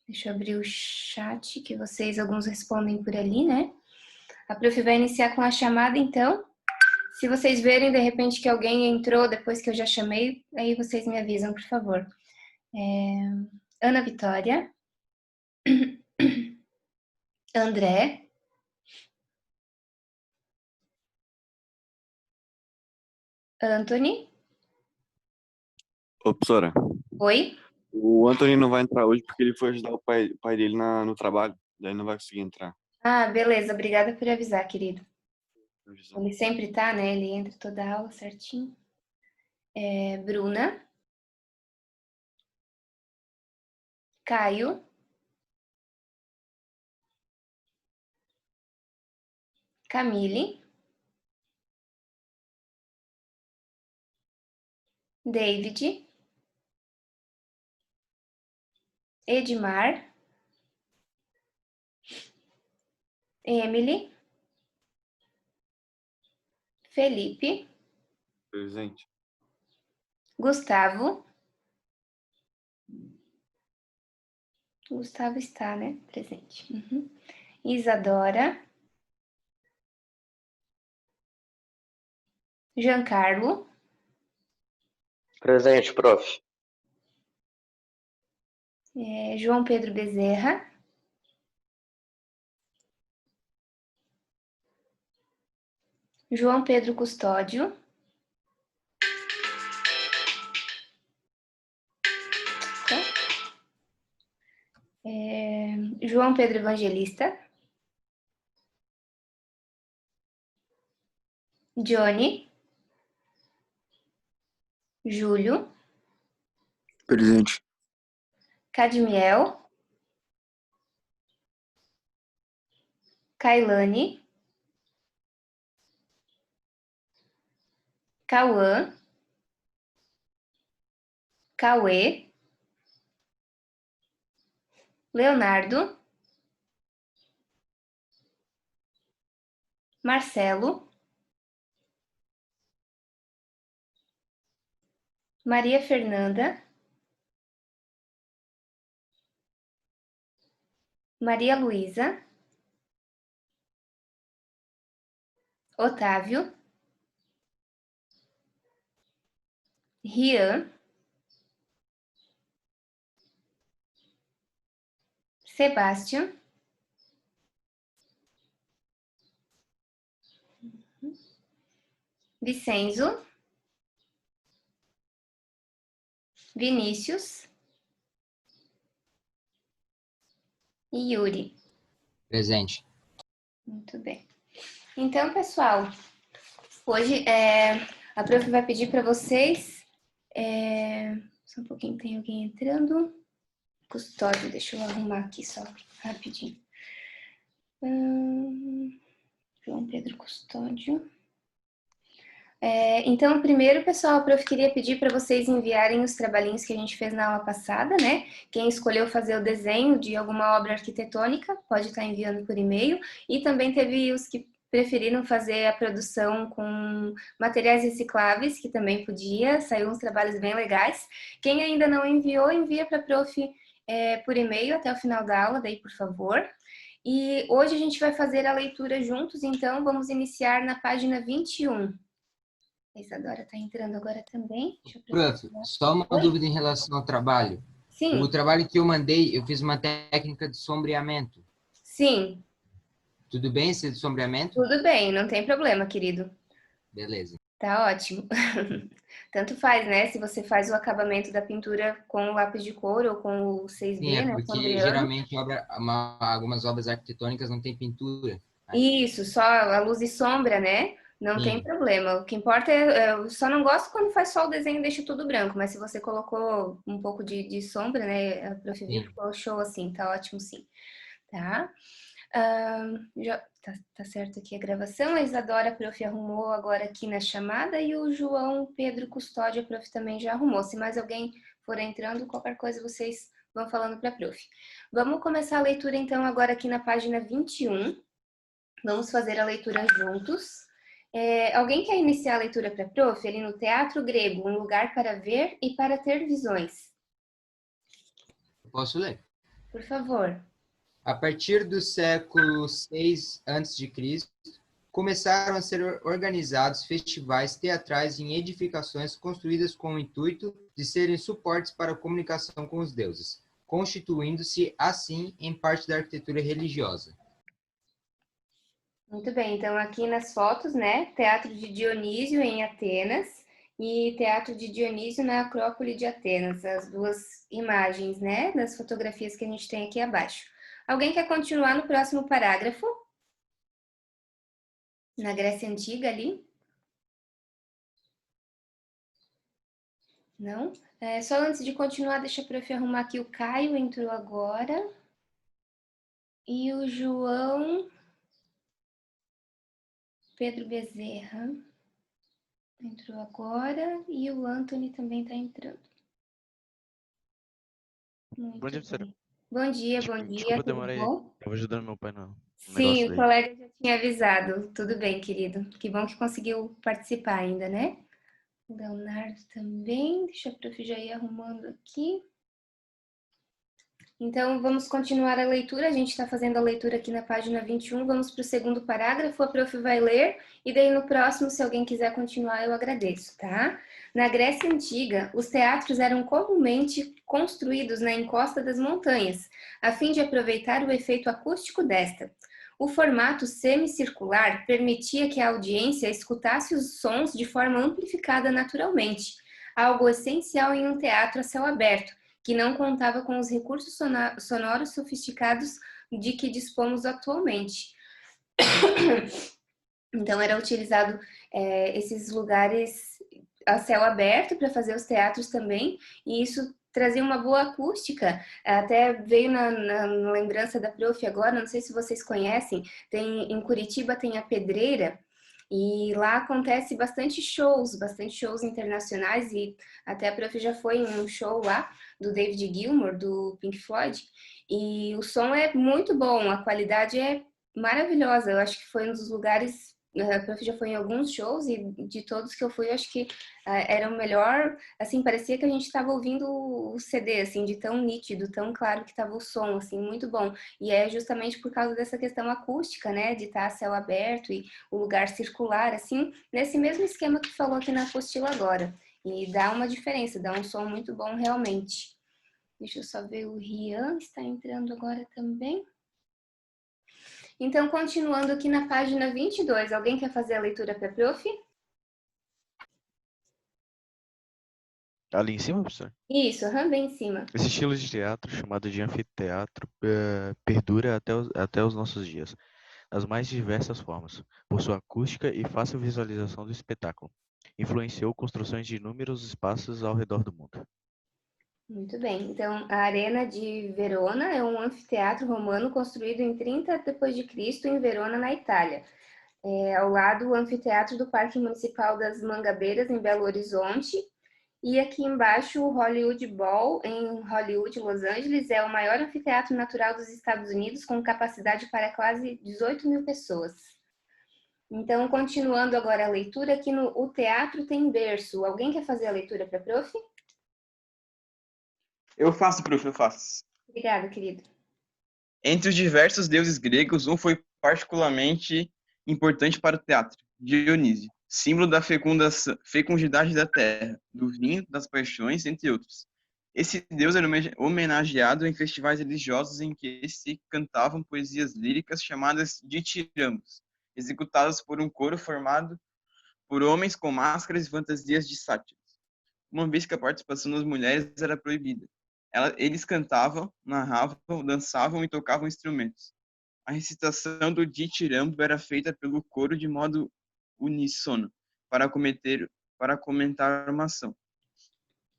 Deixa eu abrir o chat, que alguns respondem por ali, né? A prof vai iniciar com a chamada, então. Se vocês verem, de repente, que alguém entrou depois que eu já chamei, aí vocês me avisam, por favor. Ana Vitória. André. Anthony. Ô, professora, Oi. o Anthony não vai entrar hoje porque ele foi ajudar o pai dele no trabalho, daí não vai conseguir entrar. Ah, beleza. Obrigada por avisar, querido. Avisar. Ele sempre tá, né? Ele entra toda a aula certinho. Bruna. Caio. Camille. David. Edmar. Emily. Felipe. Presente. Gustavo. Gustavo está, né? Presente. Uhum. Isadora. Giancarlo. Presente, prof. João Pedro Bezerra. João Pedro Custódio. João Pedro Evangelista. Johnny. Júlio. Presente. Cadmiel. Kailane. Cauã. Cauê. Leonardo. Marcelo. Maria Fernanda. Maria Luísa. Otávio. Rian. Sebastião. Vicenzo. Vinícius. E Yuri. Presente. Muito bem. Então, pessoal, hoje a prof vai pedir para vocês... Só um pouquinho, tem alguém entrando. Custódio, deixa eu arrumar aqui só, rapidinho. João Pedro Custódio. Então, primeiro, pessoal, a prof queria pedir para vocês enviarem os trabalhinhos que a gente fez na aula passada, né? Quem escolheu fazer o desenho de alguma obra arquitetônica pode estar enviando por e-mail. E também teve os que preferiram fazer a produção com materiais recicláveis, que também podia, saiu uns trabalhos bem legais. Quem ainda não enviou, envia para a prof por e-mail até o final da aula, daí por favor. E hoje a gente vai fazer a leitura juntos, então vamos iniciar na página 21. A Isadora está entrando agora também. Prof, só uma dúvida em relação ao trabalho. Sim. O trabalho que eu mandei, eu fiz uma técnica de sombreamento. Sim. Tudo bem esse de sombreamento? Tudo bem, não tem problema, querido. Beleza. Tá ótimo. Tanto faz, né? Se você faz o acabamento da pintura com o lápis de cor ou com o 6B, Sim, né? porque Sombreando. geralmente algumas obras arquitetônicas não têm pintura. Isso, só a luz e sombra, né? Não tem problema. O que importa eu só não gosto quando faz só o desenho e deixa tudo branco, mas se você colocou um pouco de sombra, né? A prof viu, ficou show assim, tá ótimo sim. Tá? Já tá certo aqui a gravação. A Isadora, a prof arrumou agora aqui na chamada e o João Pedro Custódio, a prof também já arrumou. Se mais alguém for entrando, qualquer coisa vocês vão falando para a prof. Vamos começar a leitura então agora aqui na página 21. Vamos fazer a leitura juntos. Alguém quer iniciar a leitura para a prof? Ali no Teatro Grego, um lugar para ver e para ter visões. Eu posso ler? Por favor. A partir do século VI a.C., começaram a ser organizados festivais teatrais em edificações construídas com o intuito de serem suportes para a comunicação com os deuses, constituindo-se, assim, em parte da arquitetura religiosa. Muito bem, então aqui nas fotos, né, Teatro de Dionísio em Atenas e Teatro de Dionísio na Acrópole de Atenas, as duas imagens, né, das fotografias que a gente tem aqui abaixo. Alguém quer continuar no próximo parágrafo? Na Grécia Antiga ali? Não? Só antes de continuar, deixa a prof arrumar aqui. O Caio entrou agora. E o João Pedro Bezerra entrou agora. E o Anthony também está entrando. Muito Bom dia, professora. bem. Bom dia, Desculpa, tudo demorei. bom? Tava ajudando meu pai no Sim, negócio o daí. colega já tinha avisado. Tudo bem, querido. Que bom que conseguiu participar ainda, né? O Leonardo também. Deixa a prof já ir arrumando aqui. Então, vamos continuar a leitura. A gente está fazendo a leitura aqui na página 21. Vamos para o segundo parágrafo. A prof vai ler. E daí, no próximo, se alguém quiser continuar, eu agradeço, tá? Na Grécia Antiga, os teatros eram comumente construídos na encosta das montanhas, a fim de aproveitar o efeito acústico desta. O formato semicircular permitia que a audiência escutasse os sons de forma amplificada naturalmente, algo essencial em um teatro a céu aberto, que não contava com os recursos sonoros sofisticados de que dispomos atualmente. Então, era utilizado esses lugares a céu aberto para fazer os teatros também, e isso trazia uma boa acústica. Até veio na lembrança da prof agora, não sei se vocês conhecem, em Curitiba tem a Pedreira, e lá acontece bastante shows internacionais, e até a prof já foi em um show lá do David Gilmour, do Pink Floyd, e o som é muito bom, a qualidade é maravilhosa. Eu acho que foi um dos lugares, a prof já foi em alguns shows, e de todos que eu fui, eu acho que era o melhor, assim, parecia que a gente estava ouvindo o CD, assim, de tão nítido, tão claro que estava o som, assim, muito bom. E é justamente por causa dessa questão acústica, né, de estar a céu aberto e o lugar circular, assim, nesse mesmo esquema que falou aqui na apostila agora. E dá uma diferença, dá um som muito bom realmente. Deixa eu só ver, o Rian está entrando agora também. Então, continuando aqui na página 22, alguém quer fazer a leitura para a prof? Ali em cima, professor? Isso, bem em cima. Esse estilo de teatro, chamado de anfiteatro, perdura até os nossos dias, nas mais diversas formas, por sua acústica e fácil visualização do espetáculo. Influenciou construções de inúmeros espaços ao redor do mundo. Muito bem. Então, a Arena de Verona é um anfiteatro romano construído em 30 d.C. em Verona, na Itália. Ao lado, o anfiteatro do Parque Municipal das Mangabeiras, em Belo Horizonte. E aqui embaixo, o Hollywood Bowl, em Hollywood, Los Angeles, é o maior anfiteatro natural dos Estados Unidos, com capacidade para quase 18 mil pessoas. Então, continuando agora a leitura, aqui no O Teatro Tem Berço. Alguém quer fazer a leitura para a prof? Eu faço, prof, eu faço. Obrigada, querido. Entre os diversos deuses gregos, um foi particularmente importante para o teatro, Dionísio, símbolo da fecundidade da terra, do vinho, das paixões, entre outros. Esse deus era homenageado em festivais religiosos em que se cantavam poesias líricas chamadas ditirambos, executadas por um coro formado por homens com máscaras e fantasias de sátiros, uma vez que a participação das mulheres era proibida. Eles cantavam, narravam, dançavam e tocavam instrumentos. A recitação do ditirambo era feita pelo coro de modo uníssono para comentar uma ação.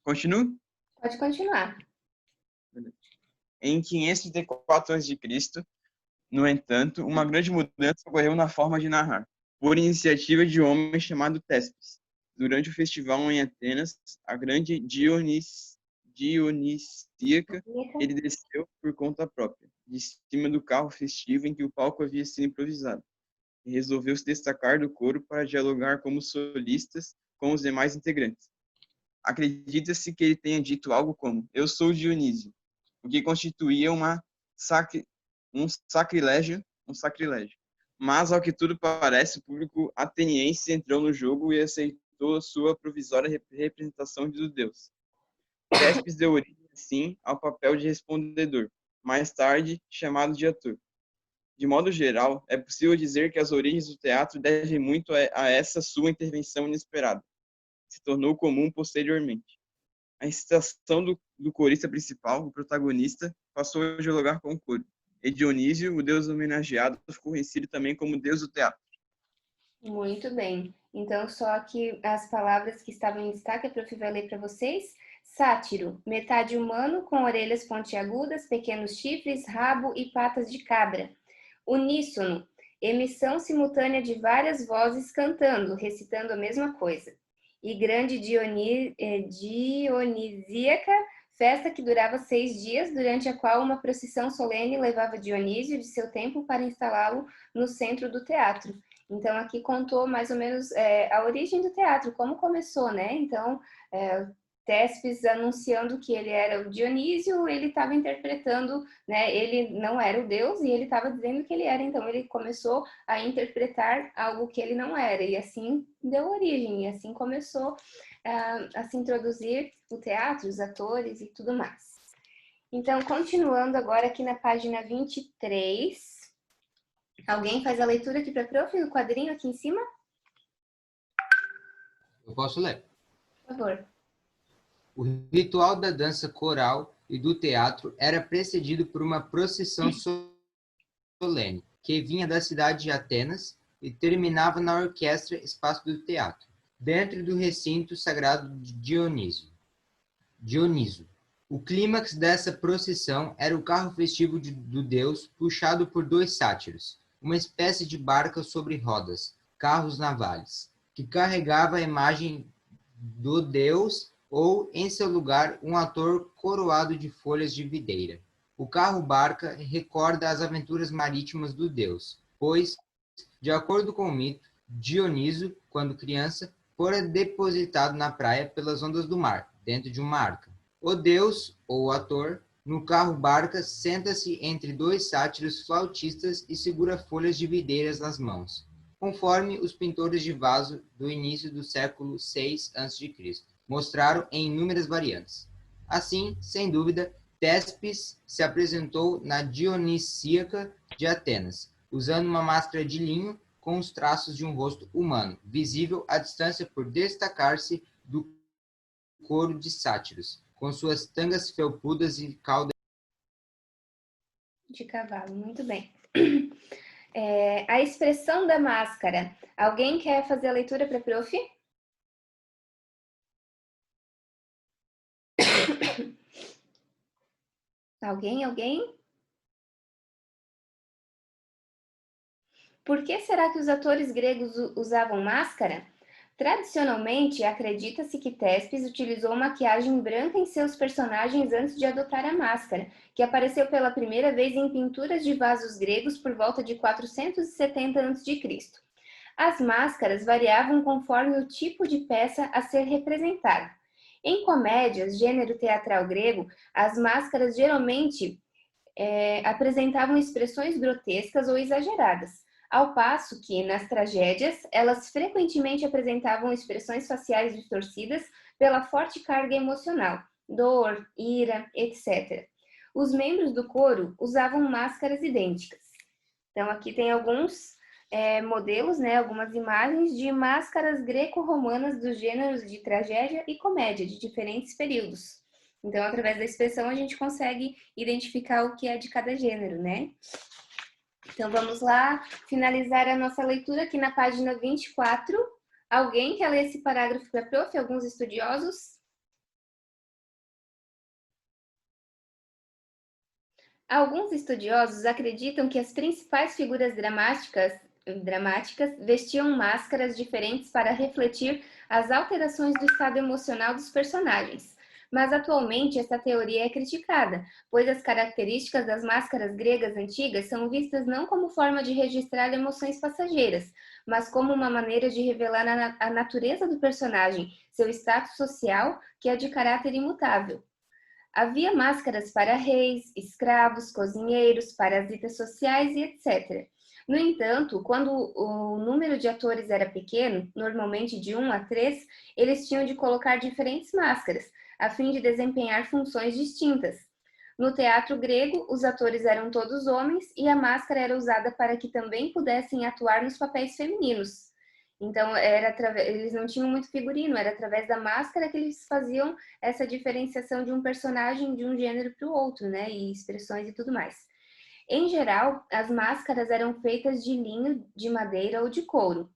Continuo? Pode continuar. Em 534 a.C., no entanto, uma grande mudança ocorreu na forma de narrar, por iniciativa de um homem chamado Téspis. Durante o festival em Atenas, a grande Dionisíaca, ele desceu por conta própria, de cima do carro festivo em que o palco havia sido improvisado, e resolveu se destacar do coro para dialogar como solistas com os demais integrantes. Acredita-se que ele tenha dito algo como: "Eu sou Dionísio, o que constituía um sacrilégio. Mas, ao que tudo parece, o público ateniense entrou no jogo e aceitou sua provisória representação de Deus. Tespes deu origem, assim, ao papel de respondedor, mais tarde chamado de ator. De modo geral, é possível dizer que as origens do teatro devem muito a essa sua intervenção inesperada. Se tornou comum posteriormente. A incitação do corista principal, o protagonista, passou a dialogar com o coro. E Dionísio, o deus homenageado, ficou conhecido também como deus do teatro. Muito bem. Então, só aqui as palavras que estavam em destaque, a prof vai ler para vocês. Sátiro, metade humano, com orelhas pontiagudas, pequenos chifres, rabo e patas de cabra. Uníssono, emissão simultânea de várias vozes cantando, recitando a mesma coisa. E grande dionisíaca, festa que durava 6 dias, durante a qual uma procissão solene levava Dionísio de seu templo para instalá-lo no centro do teatro. Então, aqui contou mais ou menos a origem do teatro, como começou, né? Então, Tespes anunciando que ele era o Dionísio, ele estava interpretando, né? Ele não era o deus e ele estava dizendo que ele era, então ele começou a interpretar algo que ele não era, e assim deu origem, e assim começou a se introduzir o teatro, os atores e tudo mais. Então, continuando agora aqui na página 23, alguém faz a leitura aqui para a prof, no quadrinho aqui em cima? Eu posso ler. Por favor. O ritual da dança coral e do teatro era precedido por uma procissão solene, que vinha da cidade de Atenas e terminava na orquestra espaço do teatro, dentro do recinto sagrado de Dioniso. O clímax dessa procissão era o carro festivo do deus, puxado por 2 sátiros, uma espécie de barca sobre rodas, carros navais, que carregava a imagem do deus ou, em seu lugar, um ator coroado de folhas de videira. O carro-barca recorda as aventuras marítimas do deus, pois, de acordo com o mito, Dioniso, quando criança, fora depositado na praia pelas ondas do mar, dentro de uma arca. O deus, ou o ator, no carro-barca, senta-se entre 2 sátiros flautistas e segura folhas de videiras nas mãos, conforme os pintores de vaso do início do século VI a.C. mostraram em inúmeras variantes. Assim, sem dúvida, Tespes se apresentou na Dionisíaca de Atenas, usando uma máscara de linho com os traços de um rosto humano, visível à distância por destacar-se do coro de sátiros, com suas tangas felpudas e cauda De cavalo, muito bem. A expressão da máscara. Alguém quer fazer a leitura para a prof? Alguém? Por que será que os atores gregos usavam máscara? Tradicionalmente, acredita-se que Tespes utilizou maquiagem branca em seus personagens antes de adotar a máscara, que apareceu pela primeira vez em pinturas de vasos gregos por volta de 470 a.C. As máscaras variavam conforme o tipo de peça a ser representada. Em comédias, gênero teatral grego, as máscaras geralmente apresentavam expressões grotescas ou exageradas, ao passo que, nas tragédias, elas frequentemente apresentavam expressões faciais distorcidas pela forte carga emocional, dor, ira, etc. Os membros do coro usavam máscaras idênticas. Então, aqui tem alguns modelos, né, algumas imagens de máscaras greco-romanas dos gêneros de tragédia e comédia, de diferentes períodos. Então, através da expressão, a gente consegue identificar o que é de cada gênero, né? Então, vamos lá finalizar a nossa leitura aqui na página 24. Alguém quer ler esse parágrafo para a prof? Alguns estudiosos? Alguns estudiosos acreditam que as principais figuras dramáticas vestiam máscaras diferentes para refletir as alterações do estado emocional dos personagens. Mas atualmente essa teoria é criticada, pois as características das máscaras gregas antigas são vistas não como forma de registrar emoções passageiras, mas como uma maneira de revelar a natureza do personagem, seu status social, que é de caráter imutável. Havia máscaras para reis, escravos, cozinheiros, parasitas sociais e etc. No entanto, quando o número de atores era pequeno, normalmente de 1 a 3, eles tinham de colocar diferentes máscaras, a fim de desempenhar funções distintas. No teatro grego, os atores eram todos homens e a máscara era usada para que também pudessem atuar nos papéis femininos. Então, eles não tinham muito figurino, era através da máscara que eles faziam essa diferenciação de um personagem de um gênero para o outro, né? E expressões e tudo mais. Em geral, as máscaras eram feitas de linho, de madeira ou de couro.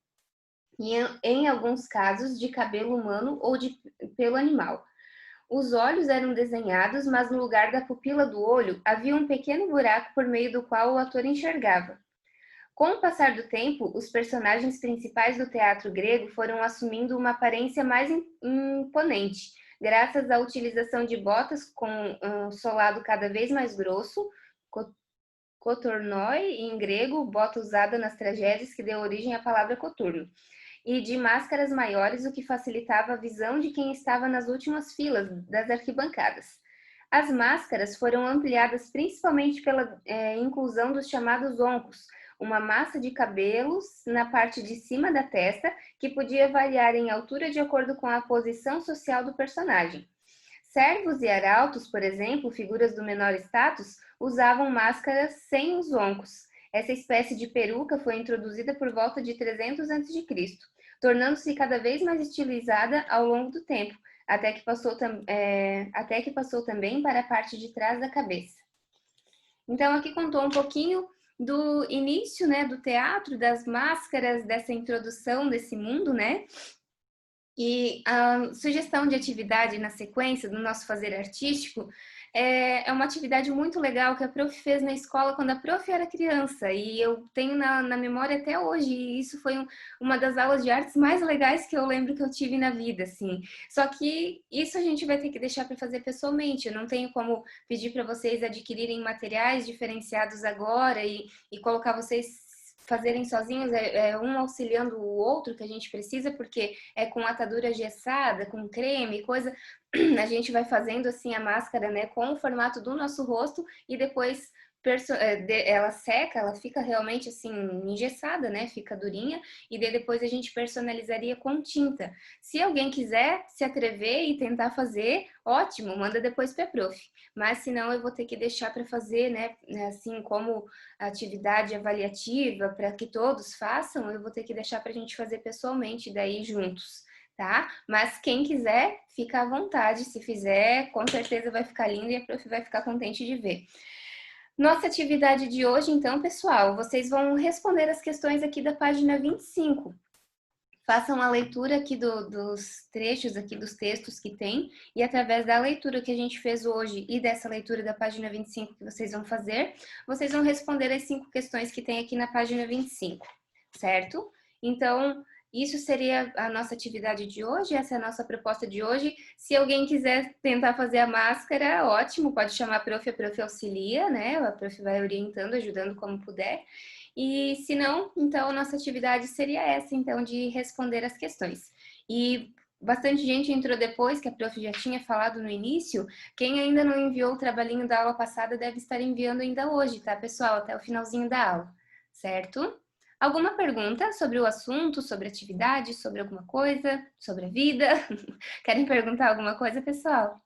E, em alguns casos, de cabelo humano ou de pelo animal. Os olhos eram desenhados, mas no lugar da pupila do olho havia um pequeno buraco por meio do qual o ator enxergava. Com o passar do tempo, os personagens principais do teatro grego foram assumindo uma aparência mais imponente, graças à utilização de botas com um solado cada vez mais grosso, kotornoi em grego, bota usada nas tragédias que deu origem à palavra coturno, e de máscaras maiores, o que facilitava a visão de quem estava nas últimas filas das arquibancadas. As máscaras foram ampliadas principalmente pela inclusão dos chamados oncos, uma massa de cabelos na parte de cima da testa que podia variar em altura de acordo com a posição social do personagem. Servos e arautos, por exemplo, figuras do menor status, usavam máscaras sem os oncos. Essa espécie de peruca foi introduzida por volta de 300 a.C., tornando-se cada vez mais estilizada ao longo do tempo, até que passou também para a parte de trás da cabeça. Então, aqui contou um pouquinho do início, né, do teatro, das máscaras, dessa introdução desse mundo, né? E a sugestão de atividade na sequência do nosso fazer artístico é uma atividade muito legal que a prof fez na escola quando a prof era criança, e eu tenho na memória até hoje, e isso foi uma das aulas de artes mais legais que eu lembro que eu tive na vida, assim. Só que isso a gente vai ter que deixar para fazer pessoalmente, eu não tenho como pedir para vocês adquirirem materiais diferenciados agora e colocar vocês fazerem sozinhos, um auxiliando o outro que a gente precisa, porque é com atadura gessada, com creme, coisa, a gente vai fazendo assim a máscara, né, com o formato do nosso rosto e depois ela seca, ela fica realmente assim engessada, né, fica durinha, e daí depois a gente personalizaria com tinta. Se alguém quiser se atrever e tentar fazer, ótimo, manda depois para a prof. Mas senão eu vou ter que deixar para fazer, né, assim como atividade avaliativa para que todos façam, eu vou ter que deixar para a gente fazer pessoalmente daí juntos. Tá? Mas quem quiser, fica à vontade, se fizer, com certeza vai ficar lindo e a prof vai ficar contente de ver. Nossa atividade de hoje, então, pessoal, vocês vão responder as questões aqui da página 25. Façam a leitura aqui dos trechos, aqui dos textos que tem, e através da leitura que a gente fez hoje e dessa leitura da página 25 que vocês vão fazer, vocês vão responder as 5 questões que tem aqui na página 25, certo? Então, isso seria a nossa atividade de hoje, essa é a nossa proposta de hoje. Se alguém quiser tentar fazer a máscara, ótimo, pode chamar a prof auxilia, né? A prof vai orientando, ajudando como puder. E se não, então a nossa atividade seria essa, então, de responder as questões. E bastante gente entrou depois, que a prof já tinha falado no início. Quem ainda não enviou o trabalhinho da aula passada deve estar enviando ainda hoje, tá, pessoal? Até o finalzinho da aula, certo? Alguma pergunta sobre o assunto, sobre a atividade, sobre alguma coisa, sobre a vida? Querem perguntar alguma coisa, pessoal?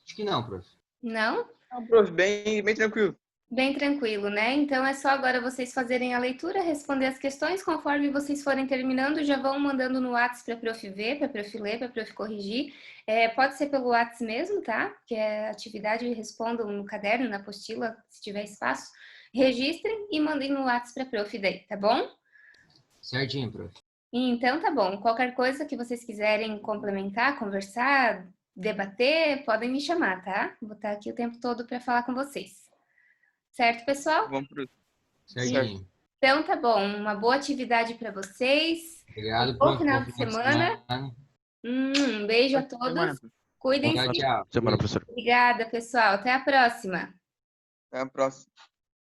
Acho que não, prof. Não? Não, prof, bem tranquilo. Bem tranquilo, né? Então é só agora vocês fazerem a leitura, responder as questões. Conforme vocês forem terminando, já vão mandando no WhatsApp para a prof ver, para a prof ler, para a prof corrigir. Pode ser pelo WhatsApp mesmo, tá? Que é atividade, respondam no caderno, na apostila, se tiver espaço. Registrem e mandem no WhatsApp para a prof daí, tá bom? Certinho, prof. Então tá bom. Qualquer coisa que vocês quiserem complementar, conversar, debater, podem me chamar, tá? Vou estar aqui o tempo todo para falar com vocês. Certo, pessoal? Vamos pro... Certinho. Então tá bom. Uma boa atividade para vocês. Obrigado, Bom prof. final de semana. Um beijo a todos. Cuidem-se. Tchau, tchau. Semana, professor. Obrigada, pessoal. Até a próxima. Até a próxima.